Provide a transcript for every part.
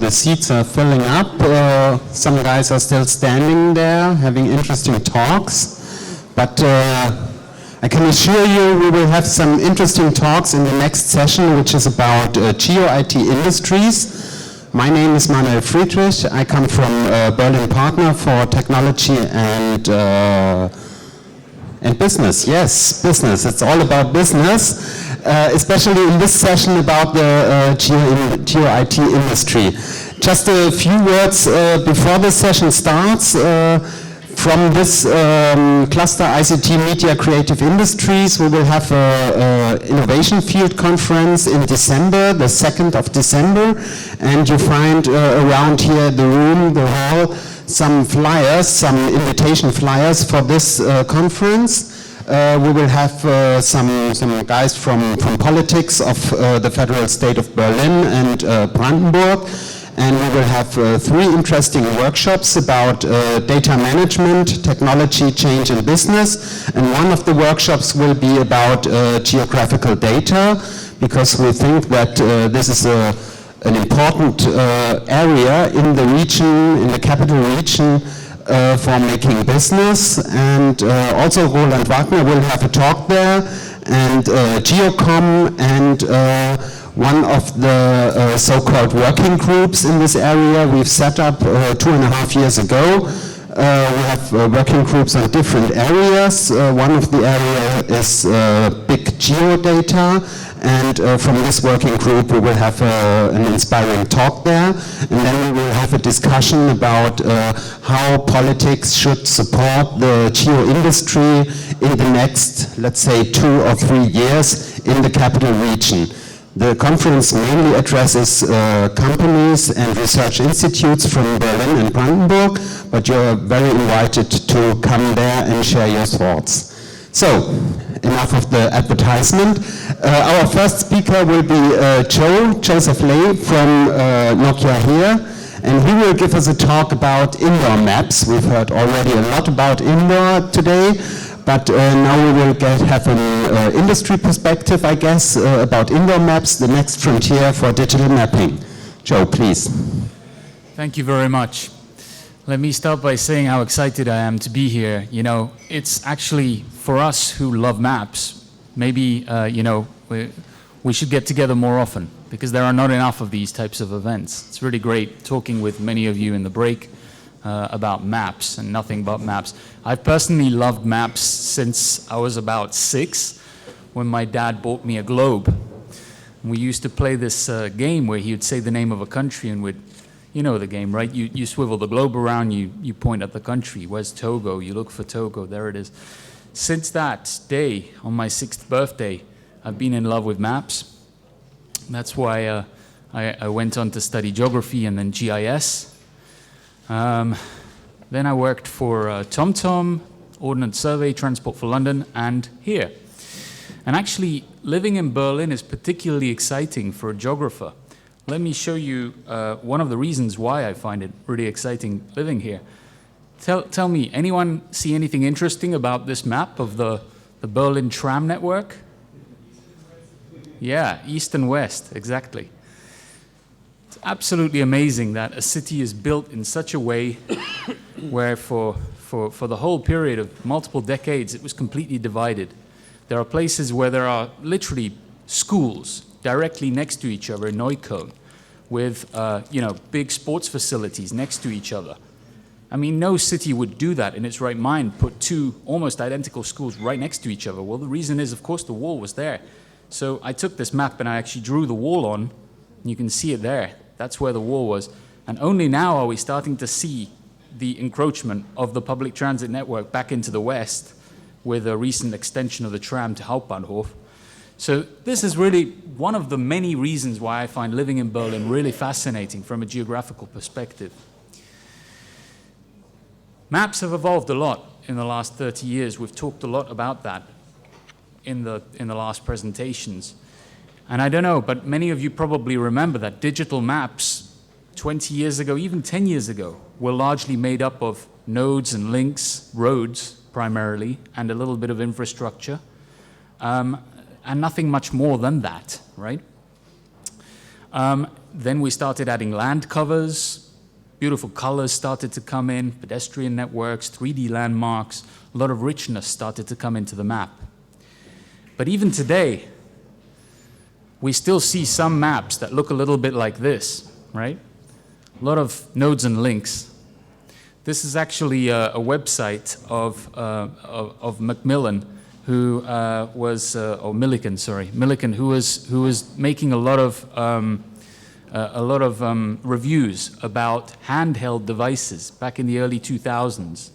the seats are filling up. Some guys are still standing there having interesting talks. But I can assure you we will have some interesting talks in the next session, which is about geo-IT industries. My name is Manuel Friedrich. I come from Berlin Partner for Technology and business. Yes, business. It's all about business, especially in this session about the geo-IT industry. Just a few words before the session starts. From this cluster ICT Media Creative Industries, we will have an Innovation Field Conference in December, the 2nd of December, and you find around here the room, the hall, some flyers, some invitation flyers for this conference. We will have some guys from politics of the federal state of Berlin and Brandenburg. And we will have 3 interesting workshops about data management, technology, change and business. And one of the workshops will be about geographical data, because we think that this is an important area in the region, in the capital region, for making business. And also Roland Wagner will have a talk there, and Geocom, and one of the so-called working groups in this area we've set up 2.5 years ago. We have working groups on different areas. One of the areas is big geodata, and from this working group we will have an inspiring talk there, and then we will have a discussion about how politics should support the geo industry in the next, let's say, 2 or 3 years in the capital region. The conference mainly addresses companies and research institutes from Berlin and Brandenburg, but you're very invited to come there and share your thoughts. So, enough of the advertisement. Our first speaker will be Joseph Leigh from Nokia here, and he will give us a talk about indoor maps. We've heard already a lot about indoor today. But now we will have an industry perspective, I guess, about indoor maps, the next frontier for digital mapping. Joe, please. Thank you very much. Let me start by saying how excited I am to be here. You know, it's actually for us who love maps, maybe, you know, we should get together more often, because there are not enough of these types of events. It's really great talking with many of you in the break. About maps and nothing but maps. I've personally loved maps since I was about 6, when my dad bought me a globe. We used to play this game where he would say the name of a country and you know the game, right? You swivel the globe around, you point at the country. Where's Togo? You look for Togo, there it is. Since that day, on my 6th birthday, I've been in love with maps. That's why I went on to study geography and then GIS. Then I worked for TomTom, Ordnance Survey, Transport for London, and here. And actually, living in Berlin is particularly exciting for a geographer. Let me show you one of the reasons why I find it really exciting living here. Tell me, anyone see anything interesting about this map of the Berlin tram network? Yeah, east and west, exactly. It's absolutely amazing that a city is built in such a way where for the whole period of multiple decades it was completely divided. There are places where there are literally schools directly next to each other in Neukölln with you know, big sports facilities next to each other. I mean, no city would do that in its right mind, put 2 almost identical schools right next to each other. Well, the reason is, of course, the wall was there. So I took this map and I actually drew the wall on. You can see it there. That's where the wall was. And only now are we starting to see the encroachment of the public transit network back into the west with a recent extension of the tram to Hauptbahnhof. So this is really one of the many reasons why I find living in Berlin really fascinating from a geographical perspective. Maps have evolved a lot in the last 30 years. We've talked a lot about that in the last presentations. And I don't know, but many of you probably remember that digital maps 20 years ago, even 10 years ago, were largely made up of nodes and links, roads primarily, and a little bit of infrastructure, and nothing much more than that, right? Then we started adding land covers, beautiful colors started to come in, pedestrian networks, 3D landmarks, a lot of richness started to come into the map. But even today, we still see some maps that look a little bit like this, right? A lot of nodes and links. This is actually a website of Macmillan, who was, or Millikan, sorry, Millikan, who was making a lot of reviews about handheld devices back in the early 2000s.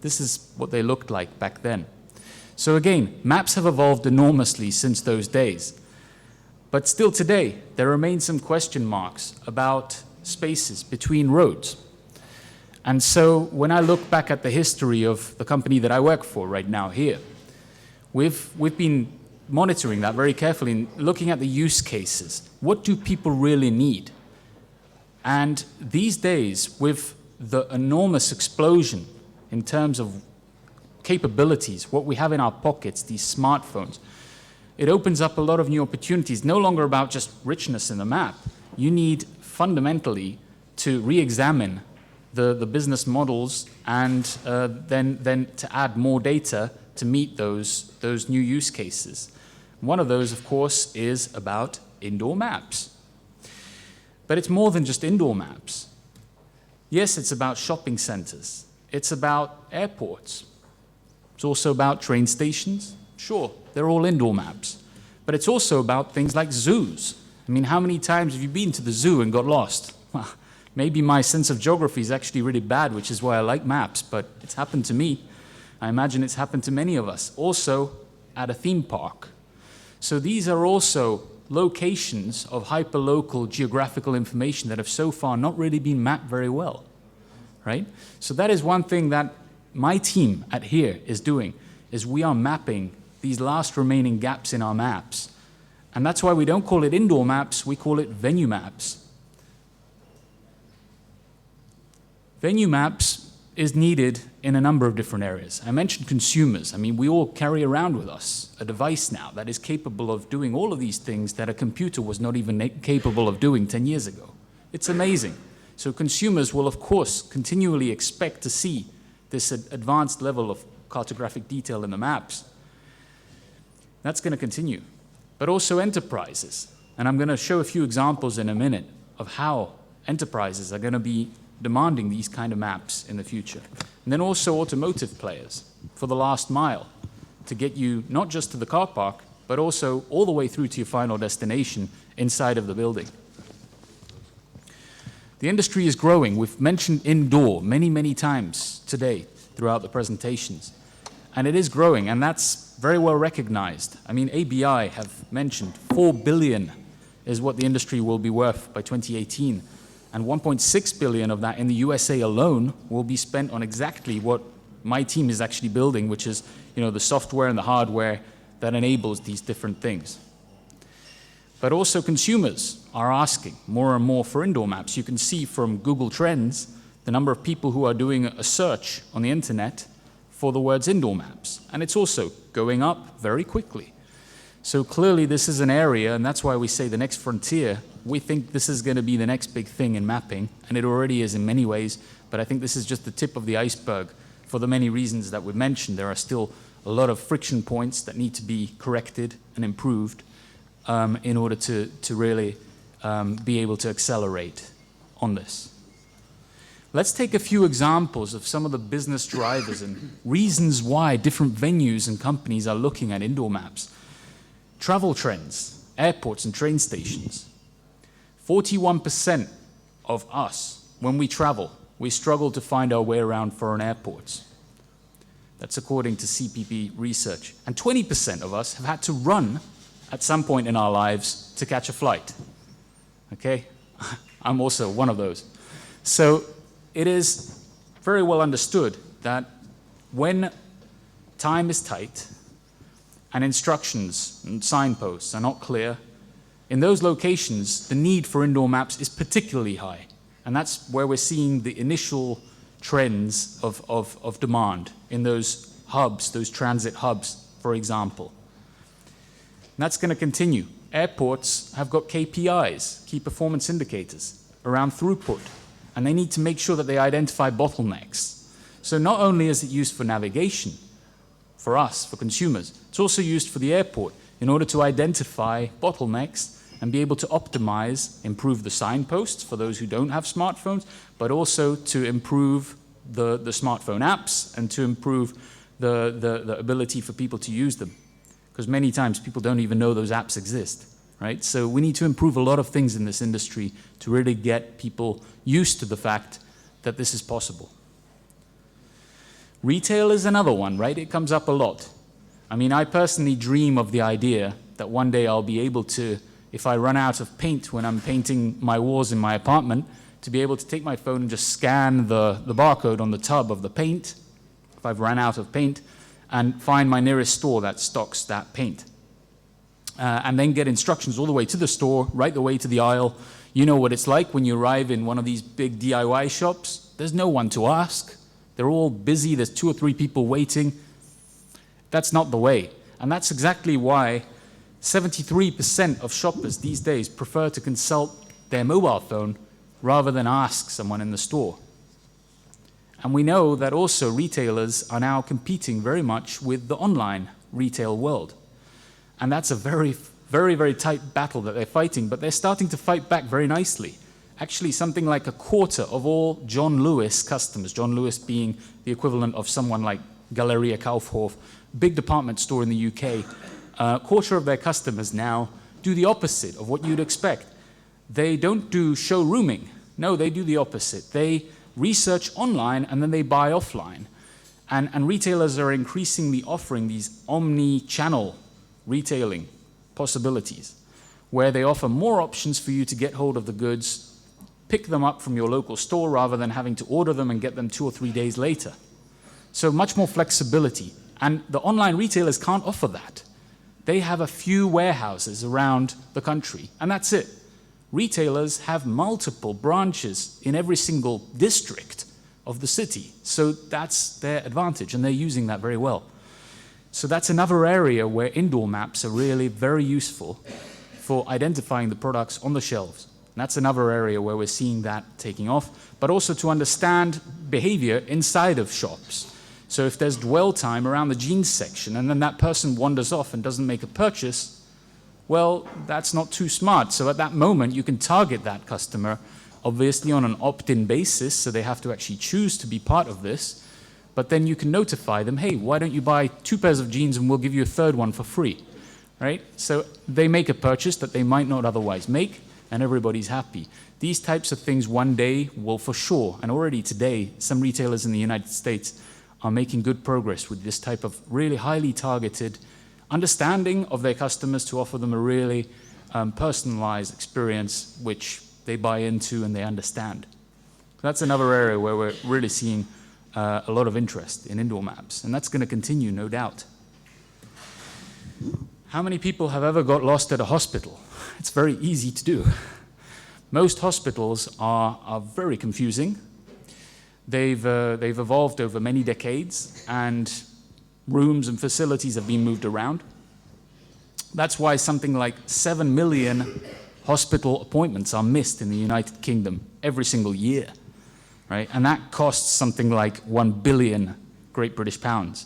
This is what they looked like back then. So again, maps have evolved enormously since those days. But still today, there remain some question marks about spaces between roads. And so when I look back at the history of the company that I work for right now here, we've been monitoring that very carefully and looking at the use cases. What do people really need? And these days, with the enormous explosion in terms of capabilities, what we have in our pockets, these smartphones, it opens up a lot of new opportunities, no longer about just richness in the map. You need fundamentally to re-examine the business models and then to add more data to meet those new use cases. One of those, of course, is about indoor maps. But it's more than just indoor maps. Yes, it's about shopping centers. It's about airports. It's also about train stations. Sure, they're all indoor maps. But it's also about things like zoos. I mean, how many times have you been to the zoo and got lost? Well, maybe my sense of geography is actually really bad, which is why I like maps, but it's happened to me. I imagine it's happened to many of us. Also, at a theme park. So these are also locations of hyperlocal geographical information that have so far not really been mapped very well, right? So that is one thing that my team at here is doing, is we are mapping these last remaining gaps in our maps. And that's why we don't call it indoor maps, we call it venue maps. Venue maps is needed in a number of different areas. I mentioned consumers. I mean, we all carry around with us a device now that is capable of doing all of these things that a computer was not even capable of doing 10 years ago. It's amazing. So consumers will, of course, continually expect to see this advanced level of cartographic detail in the maps. That's going to continue. But also enterprises. And I'm going to show a few examples in a minute of how enterprises are going to be demanding these kind of maps in the future. And then also automotive players for the last mile to get you not just to the car park, but also all the way through to your final destination inside of the building. The industry is growing. We've mentioned indoor many, many times today throughout the presentations. And it is growing, and that's very well recognized. I mean, ABI have mentioned 4 billion is what the industry will be worth by 2018. And 1.6 billion of that in the USA alone will be spent on exactly what my team is actually building, which is, the software and the hardware that enables these different things. But also consumers are asking more and more for indoor maps. You can see from Google Trends the number of people who are doing a search on the internet for the words indoor maps. And it's also going up very quickly. So clearly this is an area, and that's why we say the next frontier. We think this is going to be the next big thing in mapping, and it already is in many ways, but I think this is just the tip of the iceberg for the many reasons that we've mentioned. There are still a lot of friction points that need to be corrected and improved in order to really be able to accelerate on this. Let's take a few examples of some of the business drivers and reasons why different venues and companies are looking at indoor maps. Travel trends, airports and train stations. 41% of us, when we travel, we struggle to find our way around foreign airports. That's according to CPP research. And 20% of us have had to run at some point in our lives to catch a flight. Okay? I'm also one of those. So it is very well understood that when time is tight and instructions and signposts are not clear, in those locations, the need for indoor maps is particularly high. And that's where we're seeing the initial trends of demand in those hubs, those transit hubs, for example. And that's going to continue. airports have got KPIs, key performance indicators, around throughput, and they need to make sure that they identify bottlenecks. So not only is it used for navigation, for us, for consumers, it's also used for the airport in order to identify bottlenecks and be able to optimize, improve the signposts for those who don't have smartphones, but also to improve the smartphone apps and to improve the ability for people to use them. Because many times people don't even know those apps exist, right? So we need to improve a lot of things in this industry to really get people used to the fact that this is possible. Retail is another one, right? It comes up a lot. I mean, I personally dream of the idea that one day I'll be able to, if I run out of paint when I'm painting my walls in my apartment, to be able to take my phone and just scan the barcode on the tub of the paint, if I've run out of paint, and find my nearest store that stocks that paint. And then get instructions all the way to the store, right the way to the aisle. You know what it's like when you arrive in one of these big DIY shops. There's no one to ask. They're all busy. There's 2 or 3 people waiting. That's not the way. And that's exactly why 73% of shoppers these days prefer to consult their mobile phone rather than ask someone in the store. And we know that also retailers are now competing very much with the online retail world. And that's a very, very, very tight battle that they're fighting, but they're starting to fight back very nicely. Actually, something like a quarter of all John Lewis customers, John Lewis being the equivalent of someone like Galeria Kaufhof, big department store in the UK, a quarter of their customers now do the opposite of what you'd expect. They don't do showrooming. No, they do the opposite. They research online and then they buy offline. And retailers are increasingly offering these omni-channel retailing possibilities where they offer more options for you to get hold of the goods, pick them up from your local store rather than having to order them and get them 2 or 3 days later. So much more flexibility. And the online retailers can't offer that. They have a few warehouses around the country, and that's it. Retailers have multiple branches in every single district of the city. So that's their advantage, and they're using that very well. So that's another area where indoor maps are really very useful for identifying the products on the shelves. And that's another area where we're seeing that taking off, but also to understand behavior inside of shops. So if there's dwell time around the jeans section and then that person wanders off and doesn't make a purchase, well, that's not too smart. So at that moment, you can target that customer, obviously on an opt-in basis, so they have to actually choose to be part of this. But then you can notify them, hey, why don't you buy 2 pairs of jeans and we'll give you a 3rd one for free, right? So they make a purchase that they might not otherwise make, and everybody's happy. These types of things one day will for sure, and already today, some retailers in the United States are making good progress with this type of really highly targeted understanding of their customers to offer them a really personalized experience which they buy into and they understand. That's another area where we're really seeing a lot of interest in indoor maps, and that's going to continue, no doubt. How many people have ever got lost at a hospital? It's very easy to do. Most hospitals are very confusing. They've evolved over many decades, and rooms and facilities have been moved around. That's why something like 7 million hospital appointments are missed in the United Kingdom every single year, right? And that costs something like 1 billion Great British pounds.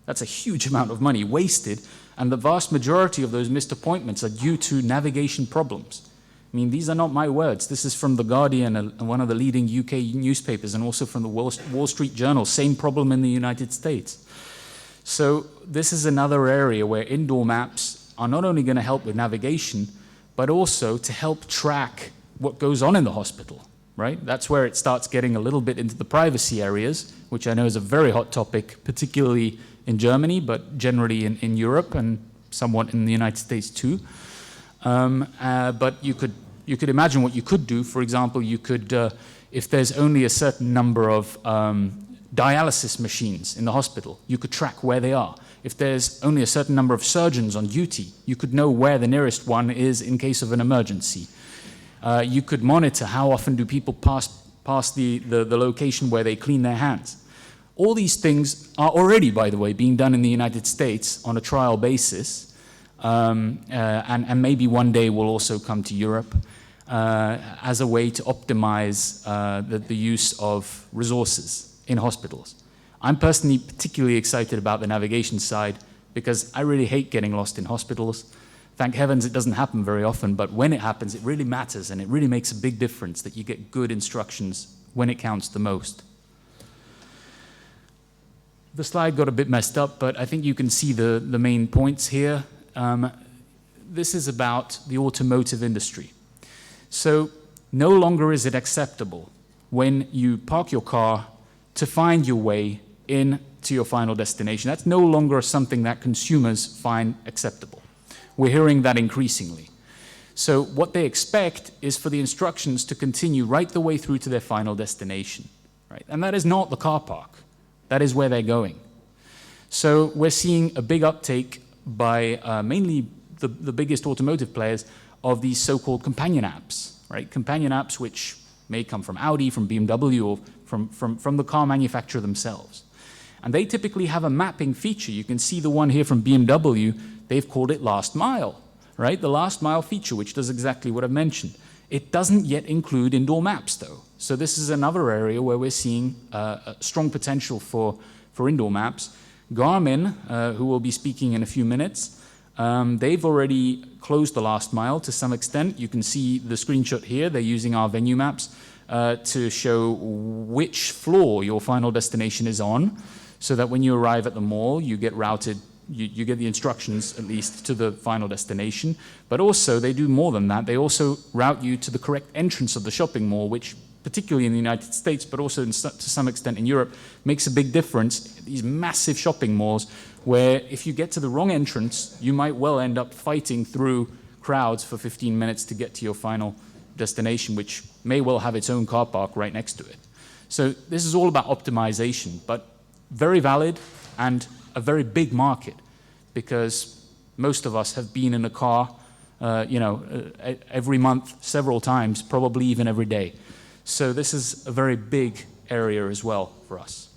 That's a huge amount of money wasted, and the vast majority of those missed appointments are due to navigation problems. I mean, these are not my words. This is from The Guardian, one of the leading UK newspapers, and also from the Wall Street Journal. Same problem in the United States. So this is another area where indoor maps are not only going to help with navigation, but also to help track what goes on in the hospital, right? That's where it starts getting a little bit into the privacy areas, which I know is a very hot topic, particularly in Germany, but generally in Europe and somewhat in the United States too. But you could imagine what you could do. For example, you could, if there's only a certain number of dialysis machines in the hospital, you could track where they are. If there's only a certain number of surgeons on duty, you could know where the nearest one is in case of an emergency. You could monitor how often do people pass the location where they clean their hands. All these things are already, by the way, being done in the United States on a trial basis. and maybe one day will also come to Europe as a way to optimize the use of resources in hospitals. I'm personally particularly excited about the navigation side because I really hate getting lost in hospitals. Thank heavens it doesn't happen very often, but when it happens, it really matters, and it really makes a big difference that you get good instructions when it counts the most. The slide got a bit messed up, but I think you can see the main points here. This is about the automotive industry. So no longer is it acceptable when you park your car to find your way in to your final destination. That's no longer something that consumers find acceptable. We're hearing that increasingly. So what they expect is for the instructions to continue right the way through to their final destination, right? And that is not the car park. That is where they're going. So we're seeing a big uptake by mainly the biggest automotive players of these so-called companion apps, right? Companion apps which may come from Audi, from BMW, or from the car manufacturer themselves. And they typically have a mapping feature. You can see the one here from BMW. They've called it last mile, right? The last mile feature, which does exactly what I've mentioned. It doesn't yet include indoor maps, though. So this is another area where we're seeing a strong potential for indoor maps. Garmin, who will be speaking in a few minutes, they've already closed the last mile to some extent. You can see the screenshot here. They're using our venue maps to show which floor your final destination is on, so that when you arrive at the mall, you get routed, you get the instructions, at least, to the final destination. But also, they do more than that. They also route you to the correct entrance of the shopping mall, which, particularly in the United States, but also to some extent in Europe, makes a big difference. These massive shopping malls, where if you get to the wrong entrance, you might well end up fighting through crowds for 15 minutes to get to your final destination, which may well have its own car park right next to it. So this is all about optimization, but very valid and a very big market, because most of us have been in a car, every month, several times, probably even every day. So this is a very big area as well for us.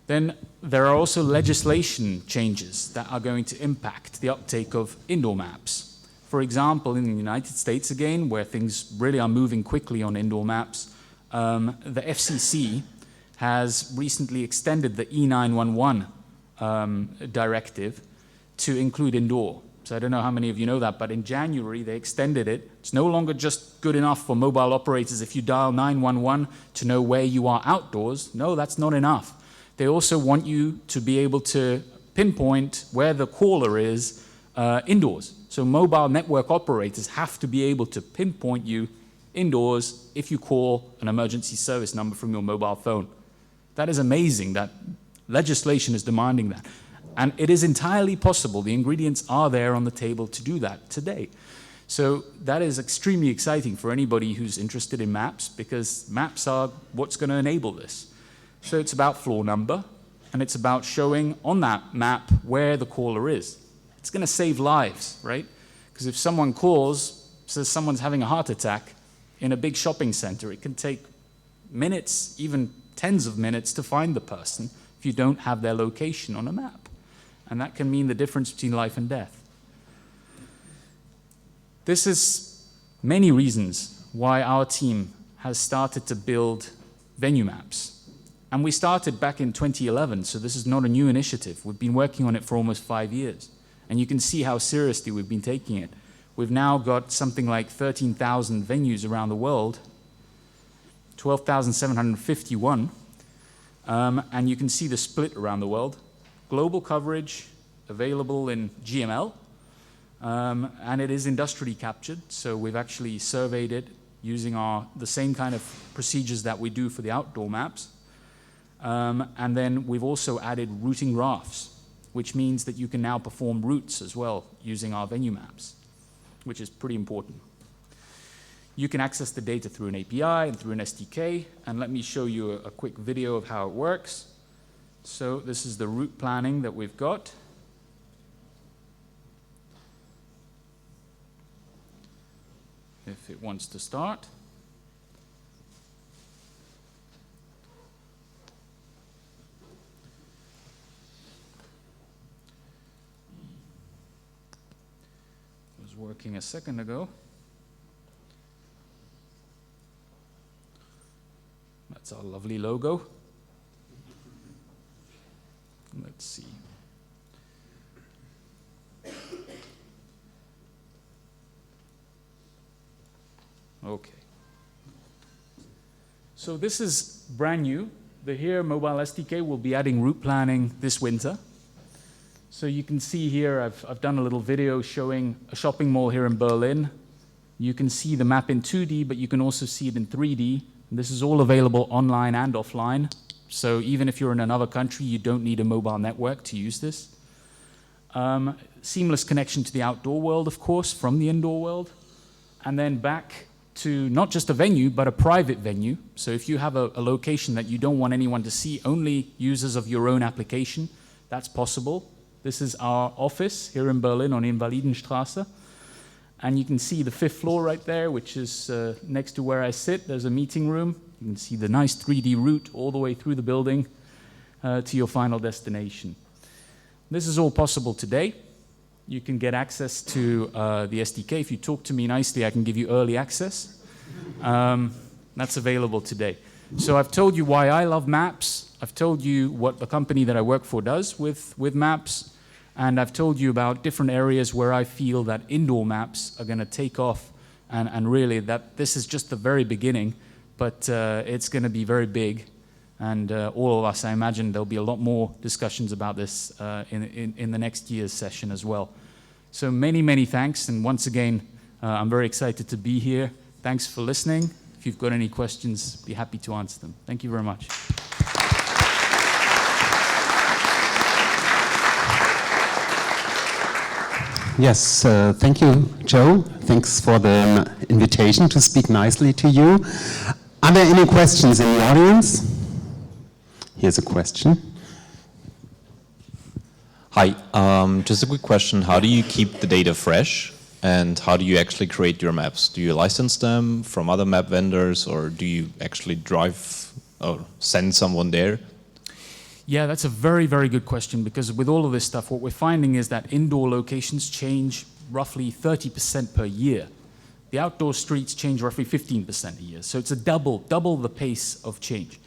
Then there are also legislation changes that are going to impact the uptake of indoor maps. For example, in the United States again, where things really are moving quickly on indoor maps, the FCC has recently extended the E911 directive to include indoor. So I don't know how many of you know that, but in January they extended it. It's no longer just good enough for mobile operators if you dial 911 to know where you are outdoors. No, that's not enough. They also want you to be able to pinpoint where the caller is indoors. So mobile network operators have to be able to pinpoint you indoors if you call an emergency service number from your mobile phone. That is amazing that legislation is demanding that. And it is entirely possible. The ingredients are there on the table to do that today. So that is extremely exciting for anybody who's interested in maps, because maps are what's going to enable this. So it's about floor number, and it's about showing on that map where the caller is. It's going to save lives, right? Because if someone calls, says someone's having a heart attack in a big shopping center, it can take minutes, even tens of minutes, to find the person if you don't have their location on a map. And that can mean the difference between life and death. This is many reasons why our team has started to build venue maps. And we started back in 2011, so this is not a new initiative. We've been working on it for almost 5 years. And you can see how seriously we've been taking it. We've now got something like 13,000 venues around the world, 12,751. And you can see the split around the world. Global coverage available in GML, and it is industrially captured. So we've actually surveyed it using the same kind of procedures that we do for the outdoor maps. And then we've also added routing graphs, which means that you can now perform routes as well using our venue maps, which is pretty important. You can access the data through an API and through an SDK, and let me show you a quick video of how it works. So this is the route planning that we've got. If it wants to start. working a second ago. That's our lovely logo. Let's see. Okay. So this is brand new. The Here mobile SDK will be adding route planning this winter. So you can see here, I've done a little video showing a shopping mall here in Berlin. You can see the map in 2D, but you can also see it in 3D. And this is all available online and offline. So even if you're in another country, you don't need a mobile network to use this. Seamless connection to the outdoor world, of course, from the indoor world. And then back to not just a venue, but a private venue. So if you have a location that you don't want anyone to see, only users of your own application, that's possible. This is our office here in Berlin on Invalidenstraße. And you can see the 5th floor right there, which is next to where I sit. There's a meeting room. You can see the nice 3D route all the way through the building to your final destination. This is all possible today. You can get access to the SDK. If you talk to me nicely, I can give you early access. That's available today. So I've told you why I love maps. I've told you what the company that I work for does with maps. And I've told you about different areas where I feel that indoor maps are going to take off. And really, that this is just the very beginning. But it's going to be very big. And all of us, I imagine there'll be a lot more discussions about this in the next year's session as well. So many, many thanks. And once again, I'm very excited to be here. Thanks for listening. If you've got any questions, be happy to answer them. Thank you very much. Yes, thank you, Joe. Thanks for the invitation to speak nicely to you. Are there any questions in the audience? Here's a question. Hi, just a quick question. How do you keep the data fresh? And how do you actually create your maps? Do you license them from other map vendors, or do you actually drive or send someone there? Yeah, that's a very, very good question, because with all of this stuff, what we're finding is that indoor locations change roughly 30% per year. The outdoor streets change roughly 15% a year. So it's a double the pace of change.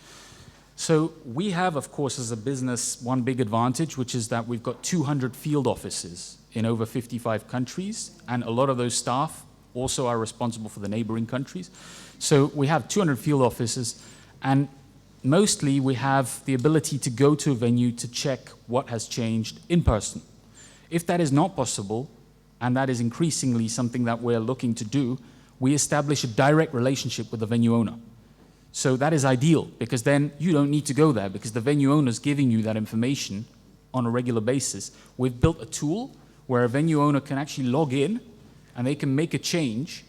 So we have, of course, as a business, one big advantage, which is that we've got 200 field offices in over 55 countries, and a lot of those staff also are responsible for the neighboring countries. So we have 200 field offices, and mostly we have the ability to go to a venue to check what has changed in person. If that is not possible, and that is increasingly something that we're looking to do, we establish a direct relationship with the venue owner. So that is ideal, because then you don't need to go there, because the venue owner is giving you that information on a regular basis. We've built a tool where a venue owner can actually log in and they can make a change,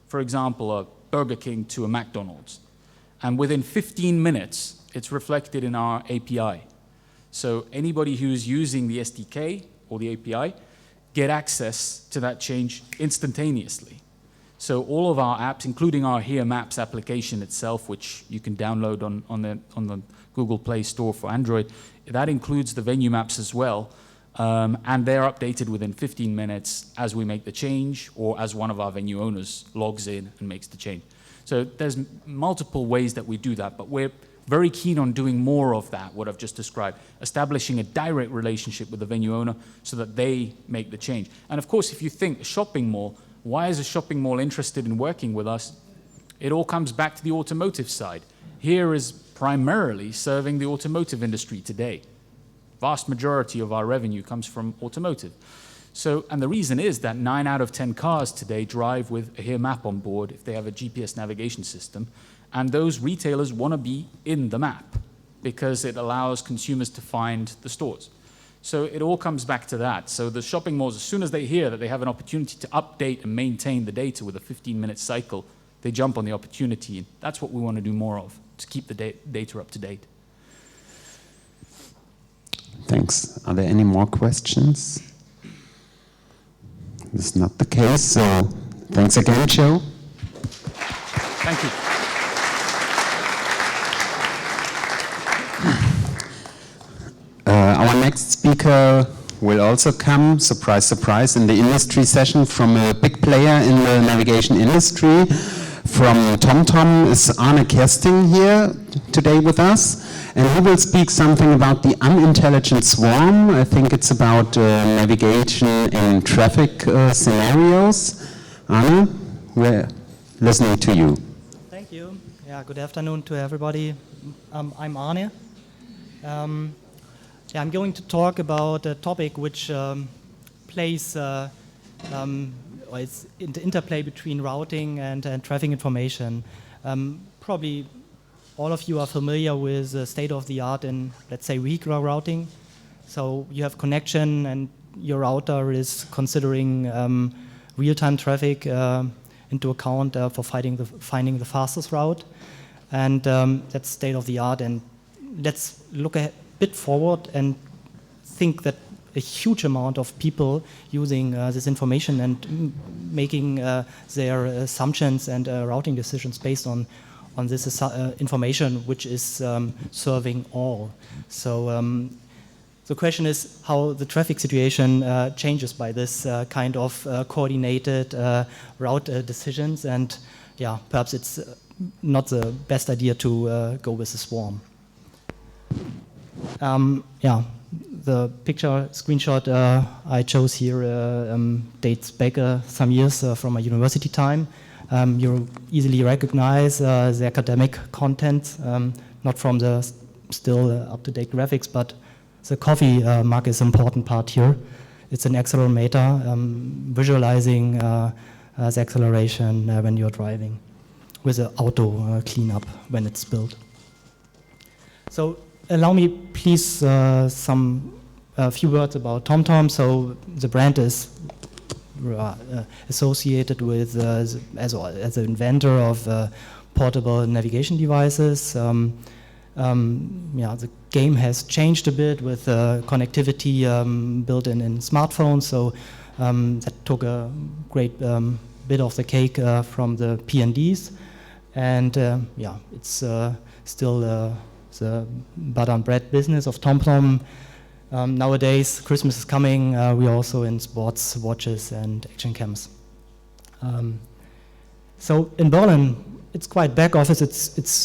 for example, a Burger King to a McDonald's. And within 15 minutes, it's reflected in our API. So anybody who's using the SDK or the API get access to that change instantaneously. So all of our apps, including our Here Maps application itself, which you can download on the Google Play Store for Android, that includes the venue maps as well. And they're updated within 15 minutes as we make the change, or as one of our venue owners logs in and makes the change. So there's multiple ways that we do that, but we're very keen on doing more of that, what I've just described, establishing a direct relationship with the venue owner so that they make the change. And of course, if you think a shopping mall, why is a shopping mall interested in working with us? It all comes back to the automotive side. Here is primarily serving the automotive industry today. Vast majority of our revenue comes from automotive. So, and the reason is that 9 out of 10 cars today drive with a Here map on board if they have a GPS navigation system. And those retailers want to be in the map because it allows consumers to find the stores. So it all comes back to that. So the shopping malls, as soon as they hear that they have an opportunity to update and maintain the data with a 15-minute cycle, they jump on the opportunity. And that's what we want to do more of, to keep the data up to date. Thanks. Are there any more questions? This is not the case, so thanks again, Joe. Thank you. Our next speaker will also come, surprise, surprise, in the industry session from a big player in the navigation industry. From TomTom is Arne Kesting here today with us, and he will speak something about the unintelligent swarm. I think it's about navigation in traffic scenarios. Arne, we're listening to you. Thank you. Yeah, good afternoon to everybody. I'm Arne. I'm going to talk about a topic which plays or it's in the interplay between routing and traffic information. Probably all of you are familiar with the state-of-the-art in, let's say, vehicular routing. So you have connection and your router is considering real-time traffic into account for finding the fastest route. And that's state-of-the-art. And let's look a bit forward and think that a huge amount of people using this information and making their assumptions and routing decisions based on this information, which is serving all. So the question is how the traffic situation changes by this kind of coordinated route decisions, and yeah, perhaps it's not the best idea to go with a swarm. The picture screenshot I chose here dates back some years from my university time. You easily recognize the academic content, not from the still up-to-date graphics, but the coffee mug is an important part here. It's an accelerometer visualizing the acceleration when you're driving with an auto cleanup when it's spilled. So allow me, please, a few words about TomTom. So the brand is associated with as an inventor of portable navigation devices. The game has changed a bit with connectivity built in smartphones. So that took a great bit of the cake from the P&Ds, and it's still the butter and bread business of TomTom. Nowadays, Christmas is coming. We're also in sports watches and action cams. So in Berlin, it's quite back office.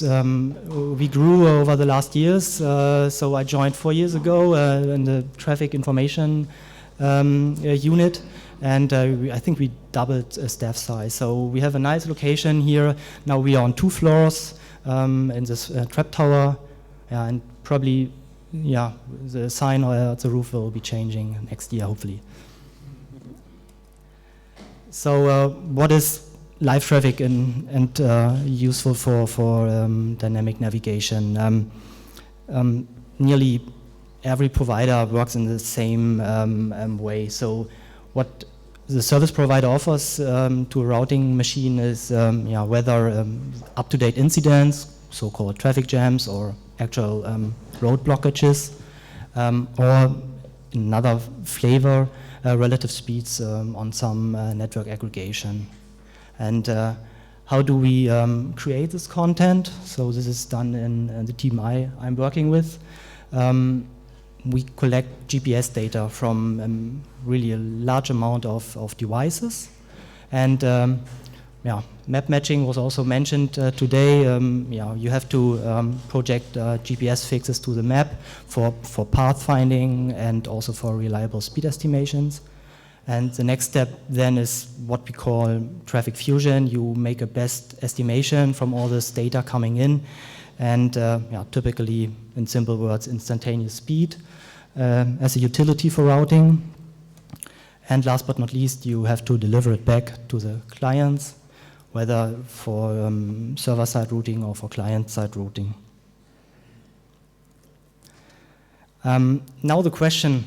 We grew over the last years. So I joined 4 years ago in the traffic information unit, and I think we doubled staff size. So we have a nice location here. Now we are on 2 floors in this trap tower. And probably, the sign or the roof will be changing next year, hopefully. So what is live traffic and useful for dynamic navigation? Nearly every provider works in the same way. So what the service provider offers to a routing machine is whether up-to-date incidents, so-called traffic jams, or actual road blockages, or another flavor, relative speeds on some network aggregation. And how do we create this content? So this is done in the team I'm working with. We collect GPS data from really a large amount of devices, and map matching was also mentioned today. You have to project GPS fixes to the map for path finding and also for reliable speed estimations. And the next step then is what we call traffic fusion. You make a best estimation from all this data coming in, and typically, in simple words, instantaneous speed as a utility for routing. And last but not least, you have to deliver it back to the clients, whether for server-side routing or for client-side routing. Now the question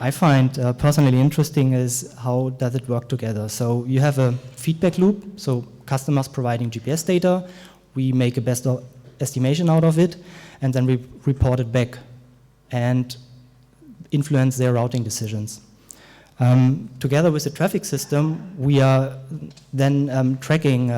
I find personally interesting is how does it work together? So you have a feedback loop, so customers providing GPS data, we make a best estimation out of it, and then we report it back and influence their routing decisions. Together with the traffic system, we are then tracking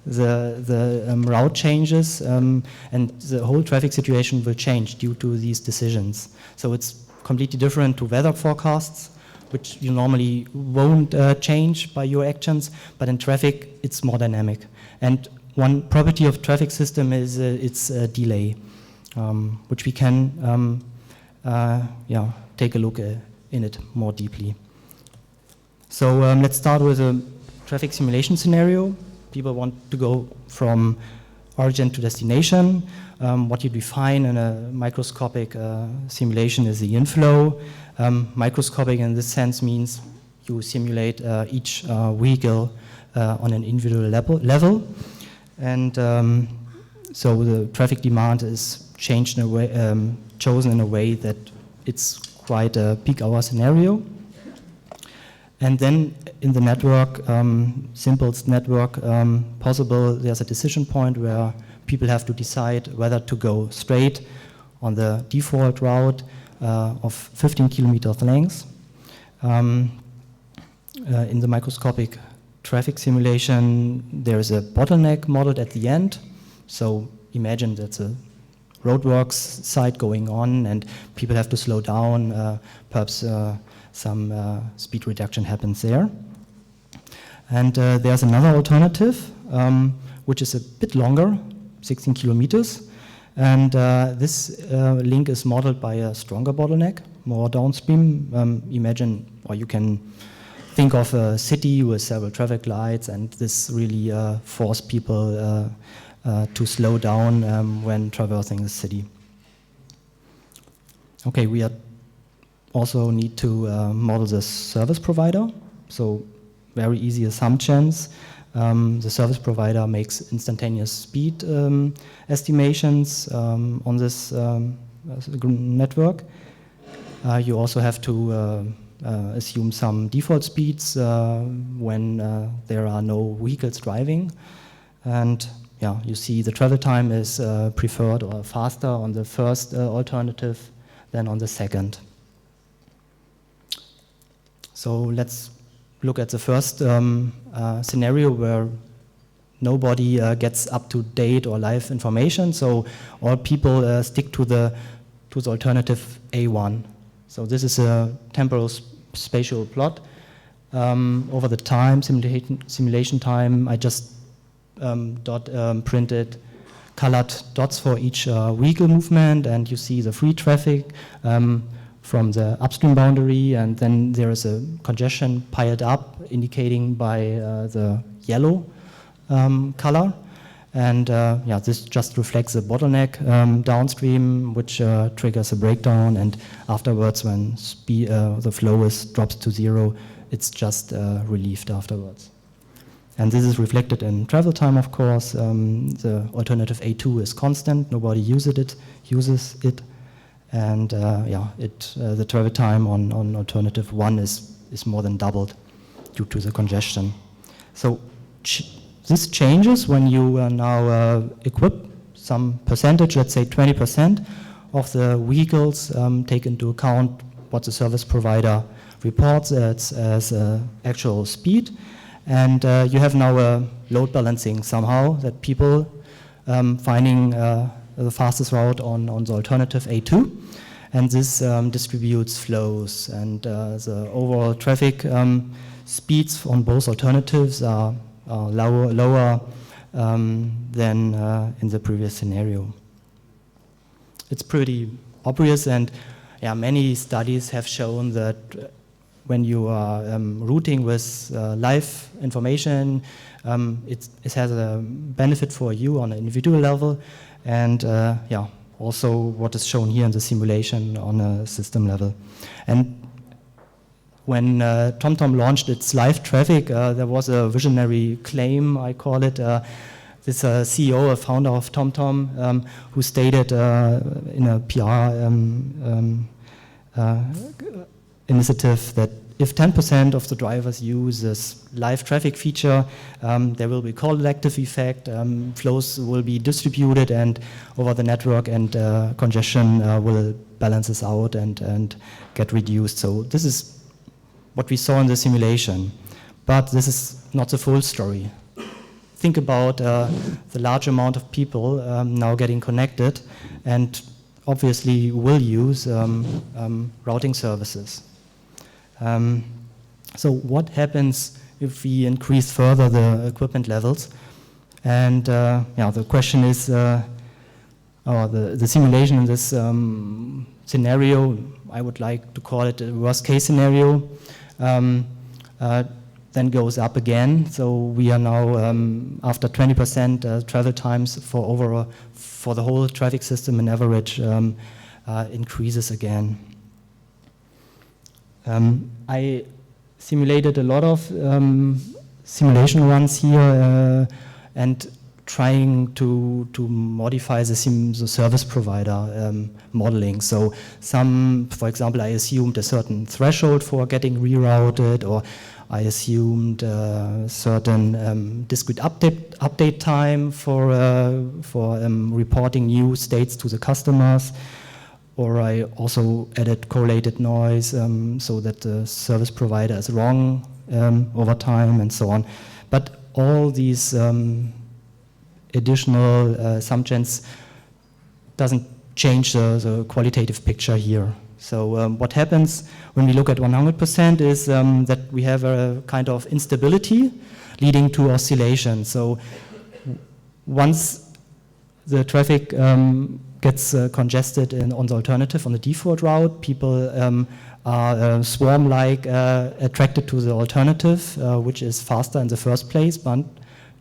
the route changes, and the whole traffic situation will change due to these decisions. So it's completely different to weather forecasts, which you normally won't change by your actions, but in traffic, it's more dynamic. And one property of traffic system is its delay, which we can take a look in it more deeply. So let's start with a traffic simulation scenario. People want to go from origin to destination. What you define in a microscopic simulation is the inflow. Microscopic in this sense means you simulate each vehicle on an individual level. And so the traffic demand is changed in a way, chosen in a way that it's quite a peak hour scenario. And then in the network, simplest network possible, there's a decision point where people have to decide whether to go straight on the default route of 15 kilometers length. In the microscopic traffic simulation, there is a bottleneck modeled at the end. So imagine that's a roadworks site going on and people have to slow down, perhaps some speed reduction happens there. And there's another alternative, which is a bit longer, 16 kilometers. And this link is modeled by a stronger bottleneck, more downstream. Imagine, or you can think of a city with several traffic lights, and this really forces people to slow down when traversing the city. Okay, we also need to model the service provider. So very easy assumptions. The service provider makes instantaneous speed estimations on this network. You also have to assume some default speeds when there are no vehicles driving. And yeah, you see the travel time is preferred or faster on the first alternative than on the second. So let's look at the first scenario where nobody gets up to date or live information. So all people stick to the alternative A1. So this is a temporal spatial plot over the time, simulation time. I just printed colored dots for each vehicle movement, and you see the free traffic from the upstream boundary, and then there is a congestion piled up, indicating by the yellow color. And yeah, this just reflects the bottleneck downstream, which triggers a breakdown, and afterwards when the flow drops to zero, it's just relieved afterwards. And this is reflected in travel time, of course. The alternative A2 is constant, nobody uses it. And yeah, the travel time on alternative 1 is more than doubled due to the congestion. So this changes when you now equip some percentage, let's say 20% of the vehicles, take into account what the service provider reports as actual speed. And you have now a load balancing somehow, that people finding the fastest route on the alternative A2. And this distributes flows, and the overall traffic speeds on both alternatives are lower than in the previous scenario. It's pretty obvious, and yeah, many studies have shown that when you are routing with live information, it has a benefit for you on an individual level, and yeah, also what is shown here in the simulation on a system level. And when TomTom launched its live traffic, there was a visionary claim, I call it. This CEO, a founder of TomTom, who stated in a PR initiative that if 10% of the drivers use this live traffic feature, there will be collective effect, flows will be distributed and over the network, and congestion will balance this out and get reduced. So this is what we saw in the simulation. But this is not the full story. Think about the large amount of people now getting connected, and obviously will use routing services. So what happens if we increase further the equipment levels? And the question is, the simulation in this scenario, I would like to call it a worst case scenario, then goes up again. So we are now after 20% travel times for the whole traffic system in average increases again. I simulated a lot of simulation runs here and trying to modify the service provider modeling. So for example, I assumed a certain threshold for getting rerouted, or I assumed certain discrete update time for reporting new states to the customers, or I also added correlated noise so that the service provider is wrong over time and so on. But all these additional assumptions doesn't change the qualitative picture here. So what happens when we look at 100% is that we have a kind of instability leading to oscillation. So once the traffic gets congested on the alternative, on the default route, people are swarm-like attracted to the alternative, which is faster in the first place, but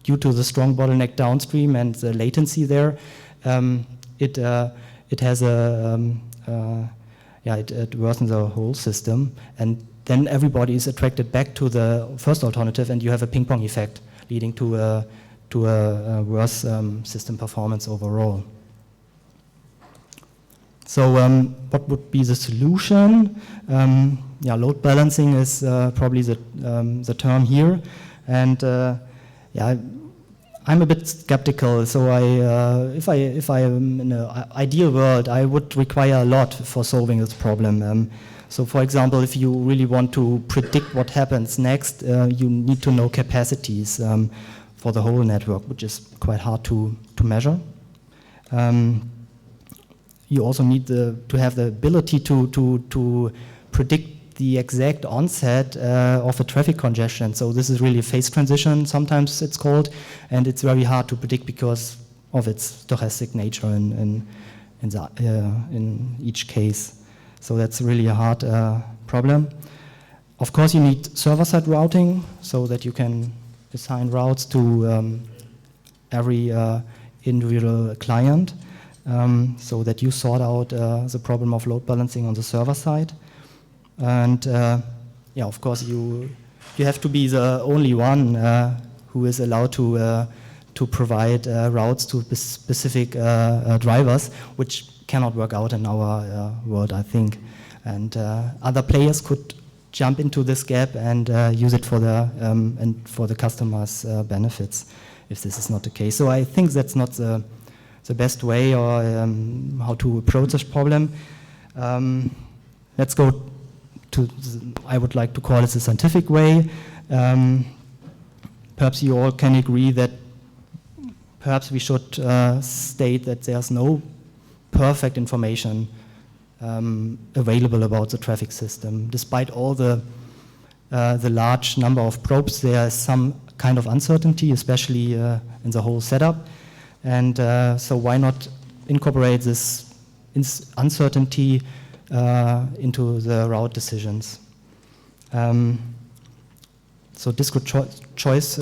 due to the strong bottleneck downstream and the latency there, it has it worsens the whole system, and then everybody is attracted back to the first alternative, and you have a ping-pong effect leading to a worse system performance overall. So what would be the solution? Load balancing is probably the term here, and I'm a bit skeptical. So if I am in an ideal world, I would require a lot for solving this problem. So for example, if you really want to predict what happens next, you need to know capacities for the whole network, which is quite hard to measure. You also need to have the ability to predict the exact onset of a traffic congestion. So this is really a phase transition, sometimes it's called, and it's very hard to predict because of its stochastic nature in each case. So that's really a hard problem. Of course, you need server-side routing so that you can assign routes to every individual client, so that you sort out the problem of load balancing on the server side. And of course, you have to be the only one who is allowed to provide routes to specific drivers, which cannot work out in our world, I think. And other players could jump into this gap and use it for the customers' benefits, if this is not the case. So I think that's not the best way or how to approach this problem. Let's go to, I would like to call it the scientific way. Perhaps you all can agree that perhaps we should state that there's no perfect information available about the traffic system. Despite all the large number of probes, there is some kind of uncertainty, especially in the whole setup. And so why not incorporate this uncertainty into the route decisions? So discrete choice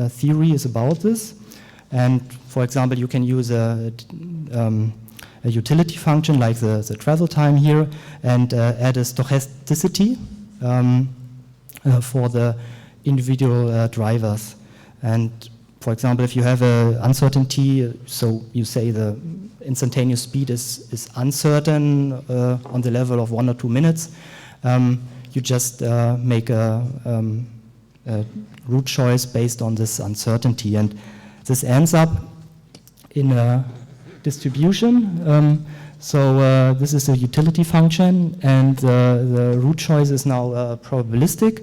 theory is about this. And for example, you can use a utility function like the travel time here and add a stochasticity for the individual drivers. And for example, if you have an uncertainty, so you say the instantaneous speed is uncertain on the level of 1 or 2 minutes, you just make a route choice based on this uncertainty. And this ends up in a distribution. So this is a utility function, and the route choice is now probabilistic.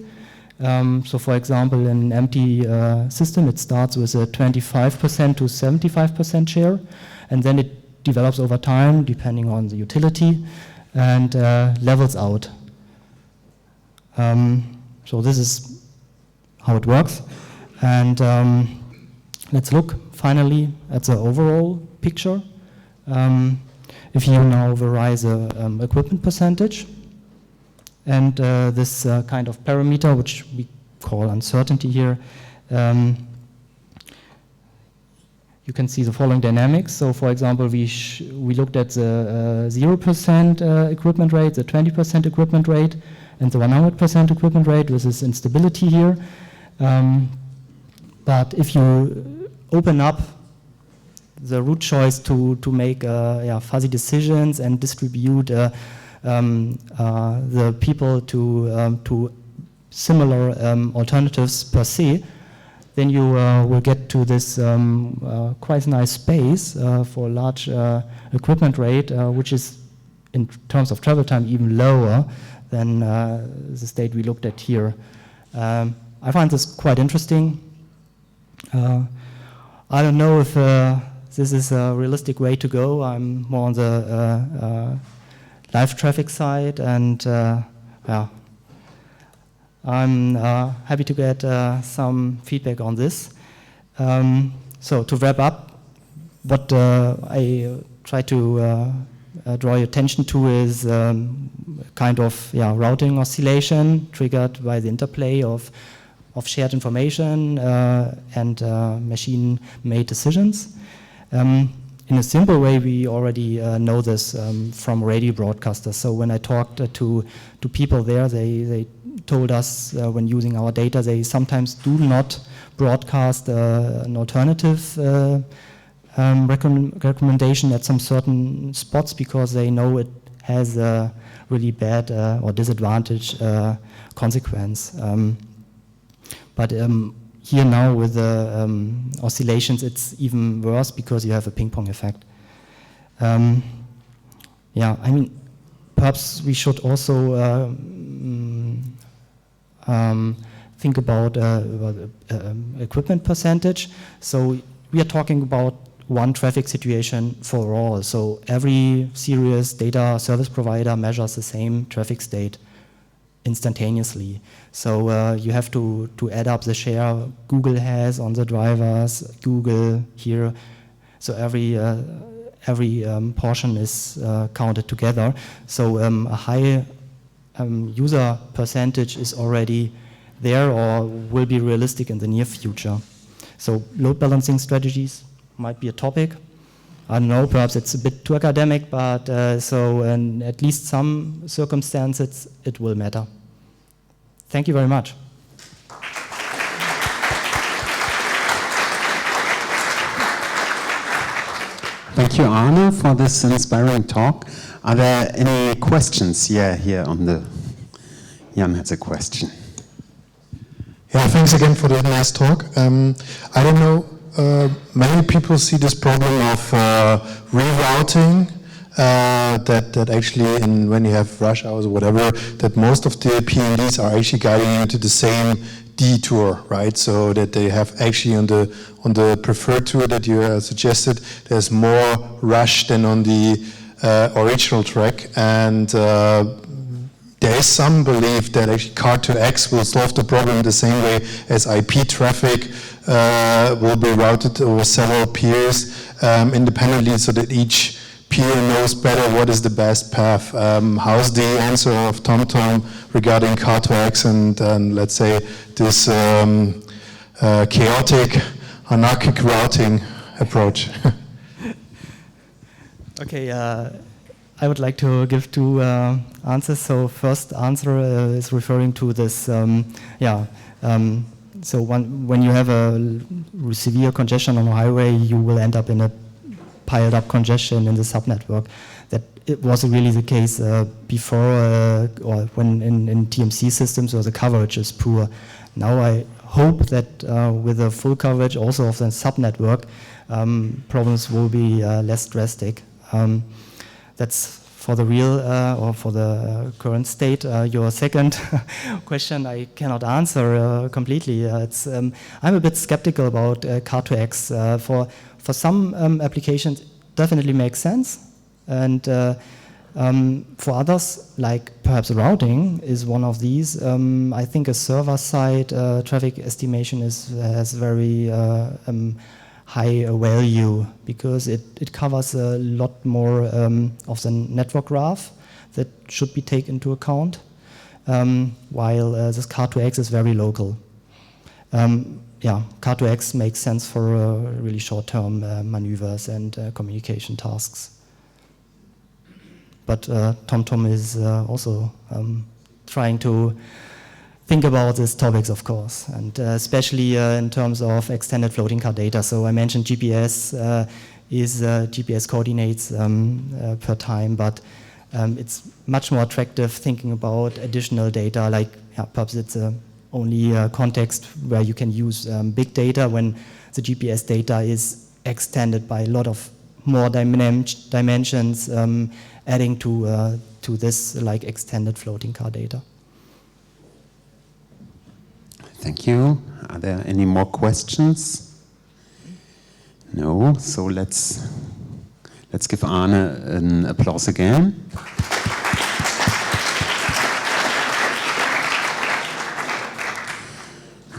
So for example, in an empty system, it starts with a 25% to 75% share, and then it develops over time depending on the utility and levels out. So this is how it works. And let's look finally at the overall picture. If you now vary the equipment percentage and this kind of parameter, which we call uncertainty here, you can see the following dynamics. So, for example, we looked at the 0% equipment rate, the 20% equipment rate, and the 100% equipment rate with this instability here. But if you open up the route choice to make fuzzy decisions and distribute the people to similar alternatives per se, then you will get to this quite nice space for a large equipment rate, which is in terms of travel time even lower than the state we looked at here. I find this quite interesting. I don't know if this is a realistic way to go. I'm more on the live traffic side, and I'm happy to get some feedback on this. So to wrap up, what I try to draw your attention to is kind of routing oscillation triggered by the interplay of shared information and machine-made decisions. In a simple way, we already know this from radio broadcasters. So when I talked to people there, they told us when using our data, they sometimes do not broadcast an alternative recommendation at some certain spots because they know it has a really bad or disadvantaged consequence. But here now with the oscillations, it's even worse because you have a ping-pong effect. I mean, perhaps we should also think about equipment percentage. So we are talking about one traffic situation for all. So every serious data service provider measures the same traffic state instantaneously. So you have to add up the share Google has on the drivers, Google here. So every portion is counted together. So a high user percentage is already there or will be realistic in the near future. So load balancing strategies might be a topic. I don't know, perhaps it's a bit too academic, but so in at least some circumstances it will matter. Thank you very much. Thank you, Arne, for this inspiring talk. Are there any questions? Yeah, here on the... Jan has a question. Yeah, thanks again for the nice talk. I don't know, many people see this problem of rerouting, that actually when you have rush hours or whatever, that most of the PNDs are actually guiding you to the same detour, right? So that they have actually on the preferred tour that you suggested, there's more rush than on the original track, and there is some belief that actually Car2X will solve the problem the same way as IP traffic will be routed over several peers independently, so that each peer knows better what is the best path. How's the answer of TomTom regarding Car2X and let's say this chaotic, anarchic routing approach? Okay, I would like to give two answers. So first answer is referring to this, so when you have a severe congestion on a highway, you will end up in a piled up congestion in the subnetwork. That it was really the case before or when in TMC systems where the coverage is poor. Now I hope that with the full coverage also of the subnetwork, problems will be less drastic. That's for the real or for the current state. Your second question I cannot answer completely. I'm a bit skeptical about Car2X. For some applications, definitely makes sense. And for others, like perhaps routing is one of these. I think a server-side traffic estimation has very high value because it covers a lot more of the network graph that should be taken into account, while this Car2X is very local. Yeah, Car2X makes sense for really short-term maneuvers and communication tasks. But TomTom is also trying to think about these topics, of course, and especially in terms of extended floating car data. So I mentioned GPS is GPS coordinates per time, but it's much more attractive thinking about additional data, like perhaps it's only a context where you can use big data when the GPS data is extended by a lot of more dimensions, adding to this like extended floating car data. Thank you. Are there any more questions? No. So let's give Arne an applause again.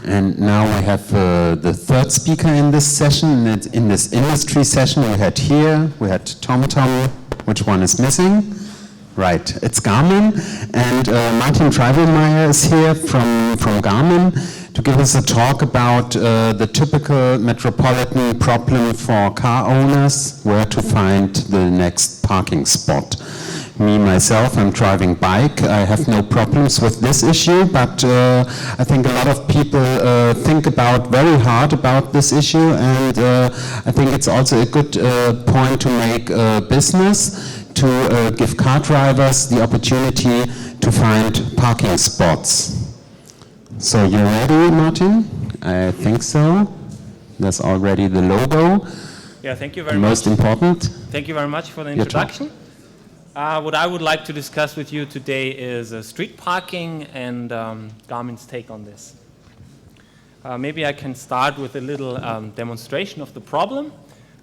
And now we have the third speaker in this session. In this industry session we had TomTom. Which one is missing? Right, it's Garmin. And Martin Treiblmayr is here from Garmin to give us a talk about the typical metropolitan problem for car owners, where to find the next parking spot. Me, myself, I'm driving bike. I have no problems with this issue, but I think a lot of people think very hard about this issue, and I think it's also a good point to make business, to give car drivers the opportunity to find parking spots. So you ready, Martin? I think so. There's already the logo. Yeah, thank you very much. Most important. Thank you very much for the introduction. What I would like to discuss with you today is street parking and Garmin's take on this. Maybe I can start with a little demonstration of the problem.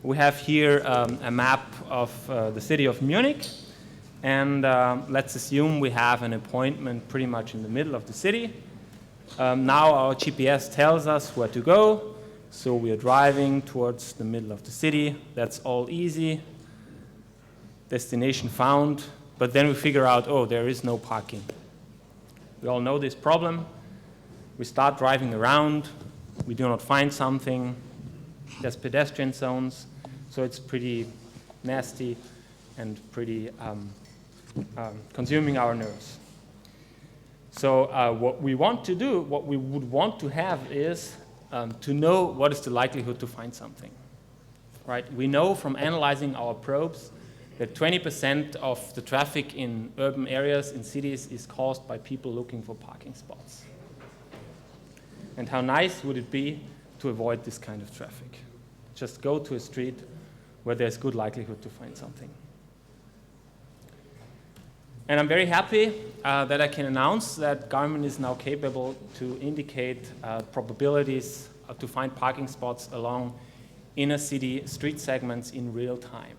We have here a map of the city of Munich, and let's assume we have an appointment pretty much in the middle of the city. Now our GPS tells us where to go, so we are driving towards the middle of the city. That's all easy. Destination found, but then we figure out, oh, there is no parking. We all know this problem. We start driving around, we do not find something. There's pedestrian zones, so it's pretty nasty and pretty consuming our nerves. So what we want to do, what we would want to have is to know what is the likelihood to find something. Right? We know from analyzing our probes that 20% of the traffic in urban areas, in cities, is caused by people looking for parking spots. And how nice would it be to avoid this kind of traffic? Just go to a street where there's good likelihood to find something. And I'm very happy that I can announce that Garmin is now capable to indicate probabilities to find parking spots along inner city street segments in real time.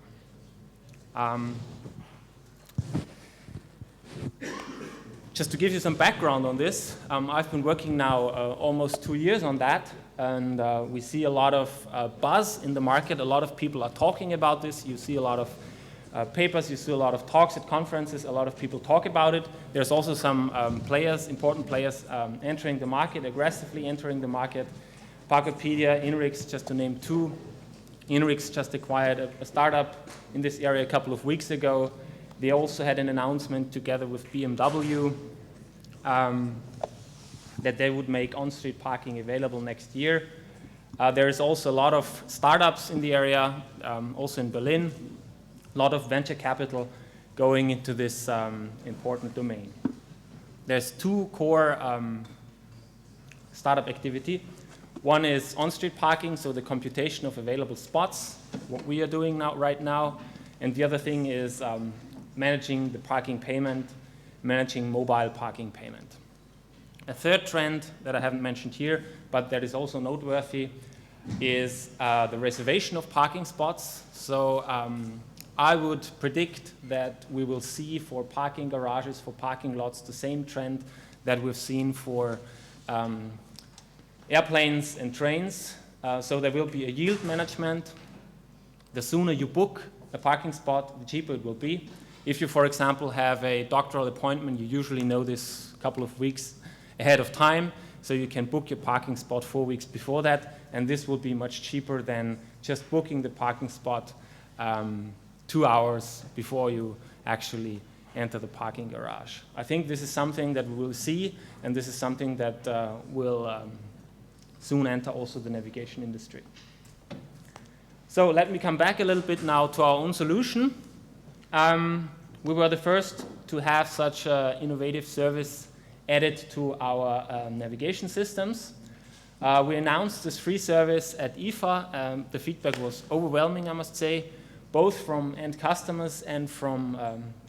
Just to give you some background on this, I've been working now almost 2 years on that, and we see a lot of buzz in the market. A lot of people are talking about this. You see a lot of papers, you see a lot of talks at conferences, a lot of people talk about it. There's also some important players entering the market, aggressively entering the market. Parkopedia, Inrix, just to name two. Inrix just acquired a startup in this area a couple of weeks ago. They also had an announcement together with BMW that they would make on-street parking available next year. There is also a lot of startups in the area, also in Berlin, a lot of venture capital going into this important domain. There's two core startup activity. One is on-street parking, so the computation of available spots, what we are doing right now. And the other thing is managing the parking payment, managing mobile parking payment. A third trend that I haven't mentioned here, but that is also noteworthy, is the reservation of parking spots. So I would predict that we will see for parking garages, for parking lots, the same trend that we've seen for airplanes and trains. So there will be a yield management. The sooner you book a parking spot, the cheaper it will be. If you, for example, have a doctoral appointment, you usually know this a couple of weeks ahead of time, so you can book your parking spot 4 weeks before that, and this will be much cheaper than just booking the parking spot 2 hours before you actually enter the parking garage. I think this is something that we will see, and this is something that will soon enter also the navigation industry. So let me come back a little bit now to our own solution. We were the first to have such an innovative service added to our navigation systems. We announced this free service at IFA. The feedback was overwhelming, I must say, both from end customers and from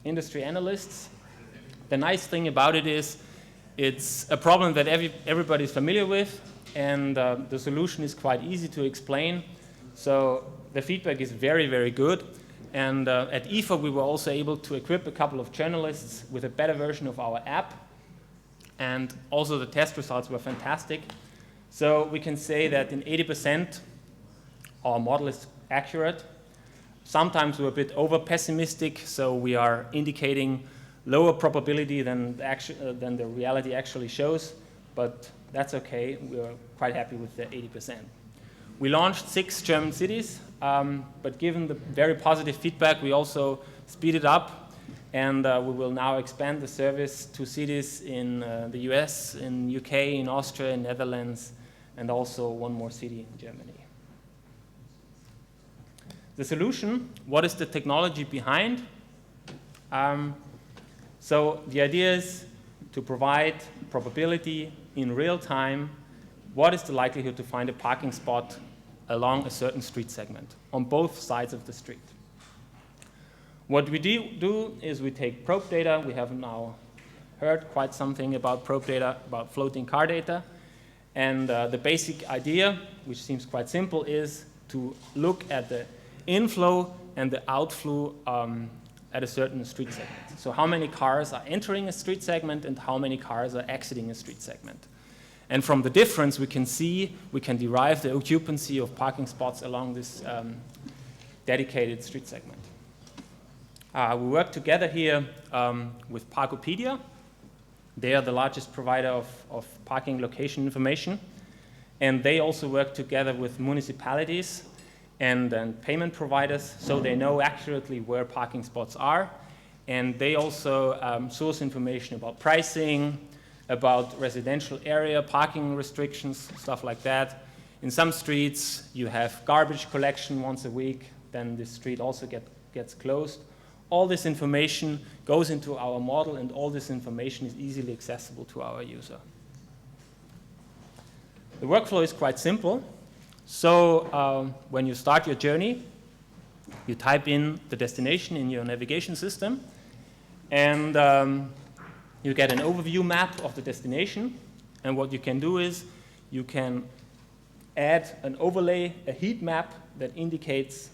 industry analysts. The nice thing about it is it's a problem that everybody is familiar with, and the solution is quite easy to explain. So the feedback is very, very good. And at IFA, we were also able to equip a couple of journalists with a better version of our app. And also the test results were fantastic. So we can say that in 80%, our model is accurate. Sometimes we're a bit over pessimistic, so we are indicating lower probability than the reality actually shows, but that's okay. We're quite happy with the 80%. We launched 6 German cities, but given the very positive feedback, we also speeded up, and we will now expand the service to cities in the US, in UK, in Austria, in Netherlands, and also one more city in Germany. The solution, what is the technology behind? So the idea is to provide probability in real time. What is the likelihood to find a parking spot along a certain street segment on both sides of the street? What we do is we take probe data. We have now heard quite something about probe data, about floating car data. And the basic idea, which seems quite simple, is to look at the inflow and the outflow at a certain street segment. So how many cars are entering a street segment and how many cars are exiting a street segment. And from the difference, we can derive the occupancy of parking spots along this dedicated street segment. We work together here with Parkopedia. They are the largest provider of parking location information. And they also work together with municipalities and payment providers, so they know accurately where parking spots are. And they also source information about pricing, about residential area, parking restrictions, stuff like that. In some streets, you have garbage collection once a week, then this street also gets closed. All this information goes into our model, and all this information is easily accessible to our user. The workflow is quite simple. So when you start your journey, you type in the destination in your navigation system, and you get an overview map of the destination. And what you can do is you can add an overlay, a heat map that indicates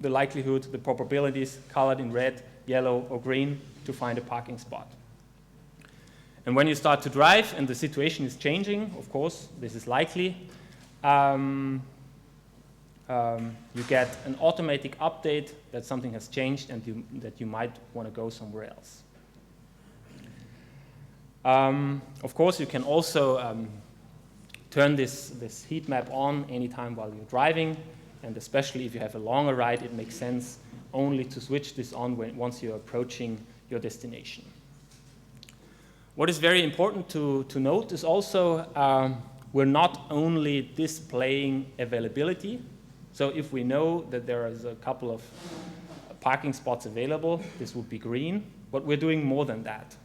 the likelihood, the probabilities colored in red, yellow, or green to find a parking spot. And when you start to drive and the situation is changing, of course, this is likely, you get an automatic update that something has changed and that you might want to go somewhere else. Of course, you can also turn this heat map on anytime while you're driving, and especially if you have a longer ride, it makes sense only to switch this on once you're approaching your destination. What is very important to note is also we're not only displaying availability. So if we know that there is a couple of parking spots available, this would be green, but we're doing more than that.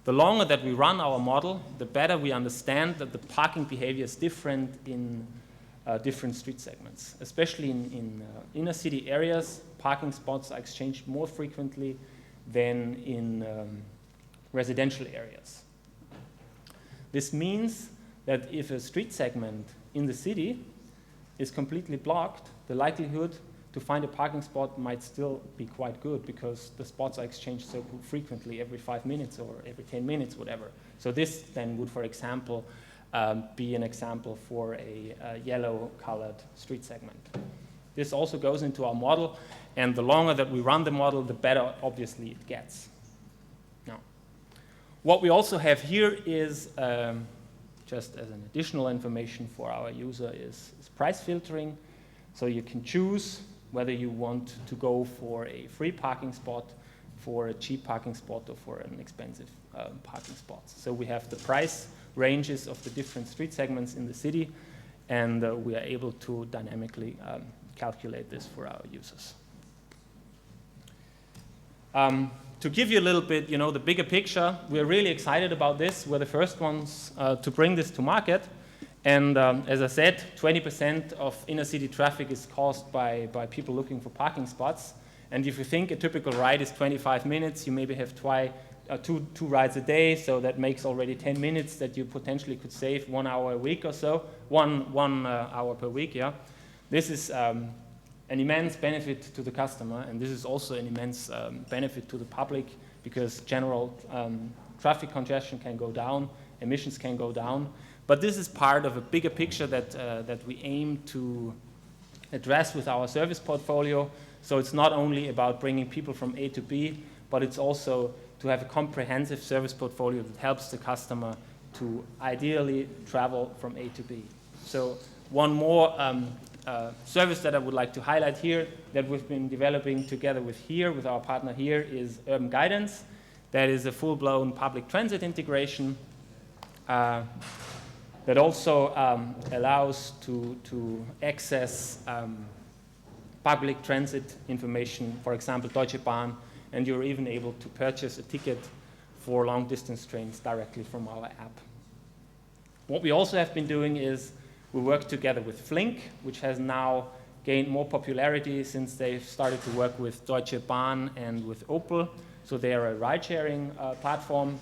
The longer that we run our model, the better we understand that the parking behavior is different in different street segments. Especially in inner city areas, parking spots are exchanged more frequently than in residential areas. This means that if a street segment in the city is completely blocked, the likelihood to find a parking spot might still be quite good because the spots are exchanged so frequently, every 5 minutes or every 10 minutes, whatever. So this then would, for example, be an example for a yellow-colored street segment. This also goes into our model, and the longer that we run the model, the better, obviously, it gets. Now, what we also have here is, just as an additional information for our user, is price filtering. So you can choose whether you want to go for a free parking spot, for a cheap parking spot, or for an expensive parking spot. So we have the price ranges of the different street segments in the city, and we are able to dynamically calculate this for our users. To give you a little bit, the bigger picture, we're really excited about this. We're the first ones to bring this to market. And as I said, 20% of inner city traffic is caused by people looking for parking spots. And if you think a typical ride is 25 minutes, you maybe have two rides a day, so that makes already 10 minutes that you potentially could save 1 hour a week or so, one hour per week, yeah. This is an immense benefit to the customer, and this is also an immense benefit to the public, because general traffic congestion can go down, emissions can go down. But this is part of a bigger picture that we aim to address with our service portfolio. So it's not only about bringing people from A to B, but it's also to have a comprehensive service portfolio that helps the customer to ideally travel from A to B. So one more service that I would like to highlight here that we've been developing together with our partner here, is Urban Guidance. That is a full-blown public transit integration that also allows to access public transit information, for example, Deutsche Bahn, and you're even able to purchase a ticket for long-distance trains directly from our app. What we also have been doing is we work together with Flink, which has now gained more popularity since they've started to work with Deutsche Bahn and with Opel. So they are a ride-sharing platform.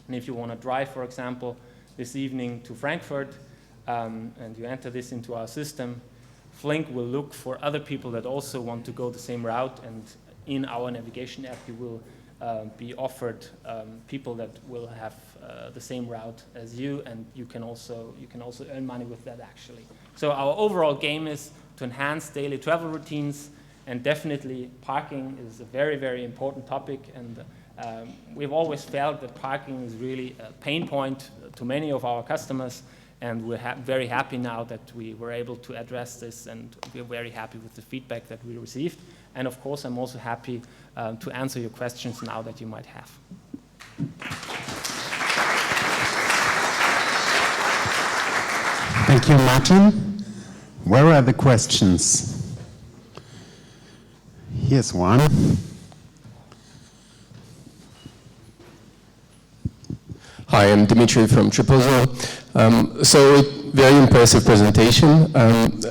And if you want to drive, for example, this evening to Frankfurt, and you enter this into our system, Flink will look for other people that also want to go the same route, and in our navigation app you will be offered people that will have the same route as you, and you can also earn money with that, actually. So our overall game is to enhance daily travel routines, and definitely parking is a very, very important topic, and we've always felt that parking is really a pain point to many of our customers, and we're very happy now that we were able to address this, and we're very happy with the feedback that we received. And of course, I'm also happy to answer your questions now that you might have. Thank you, Martin. Where are the questions? Here's one. Hi, I'm Dimitri from Tripozo. So, very impressive presentation.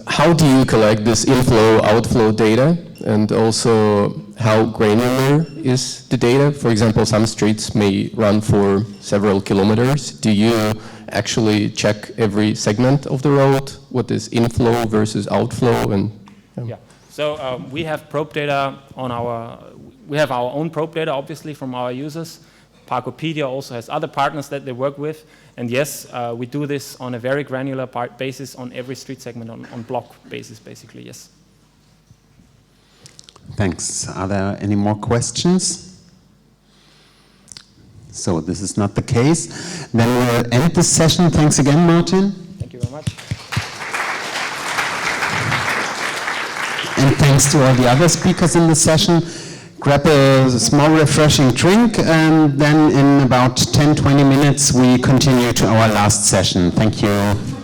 How do you collect this inflow, outflow data? And also, how granular is the data? For example, some streets may run for several kilometers. Do you actually check every segment of the road? What is inflow versus outflow? And yeah. So we have probe data we have our own probe data, obviously, from our users. Parkopedia also has other partners that they work with. And yes, we do this on a very granular basis on every street segment, on block basis, basically, yes. Thanks. Are there any more questions? So this is not the case. Then we'll end this session. Thanks again, Martin. Thank you very much. And thanks to all the other speakers in the session. Grab a small refreshing drink, and then in about 10-20 minutes we continue to our last session. Thank you.